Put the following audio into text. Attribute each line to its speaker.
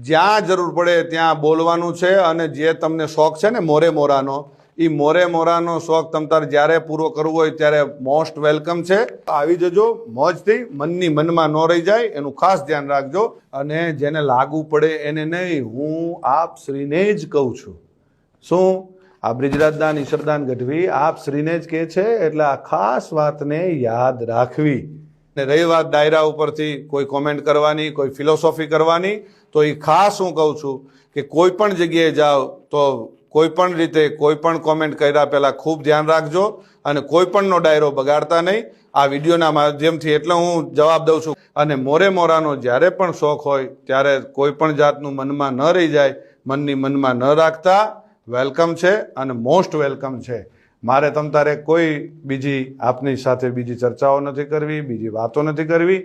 Speaker 1: જ્યાં જરૂર પડે ત્યાં બોલવાનું છે અને જે તમને શોખ છે ને મોરે મોરાનો, એ મોરે મોરાનો શોખ તમતાર જ્યારે પૂરો કરવો હોય ત્યારે મોસ્ટ વેલકમ છે. આવી જજો મોજથી, મનની મનમાં ન રહી જાય એનું ખાસ ધ્યાન રાખજો. અને જેને લાગુ પડે એને નહીં, હું આપ શ્રીને જ કહું છું. શું આ બ્રિજરાજદાન ઈશ્વરદાન ગઢવી આપ શ્રીને જ કહે છે, એટલે આ ખાસ વાતને યાદ રાખવી. ને રહી વાત ડાયરા ઉપરથી કોઈ કોમેન્ટ કરવાની, કોઈ ફિલોસોફી કરવાની, તો એ ખાસ હું કહું છું કે કોઈ પણ જગ્યાએ જાઓ તો કોઈ પણ રીતે કોઈ પણ કોમેન્ટ કર્યા પહેલાં ખૂબ ધ્યાન રાખજો અને કોઈ પણનો ડાયરો બગાડતા નહીં. આ વિડીયોના માધ્યમથી એટલે હું જવાબ દઉં છું. અને મોરે મોરાનો જ્યારે પણ શોખ હોય ત્યારે કોઈ પણ જાતનું મનમાં ન રહી જાય, મનની મનમાં ન રાખતા. વેલકમ છે અને મોસ્ટ વેલકમ છે. મારે તમતારે કોઈ બીજી આપની સાથે બીજી ચર્ચાઓ નથી કરવી, બીજી વાતો નથી કરવી.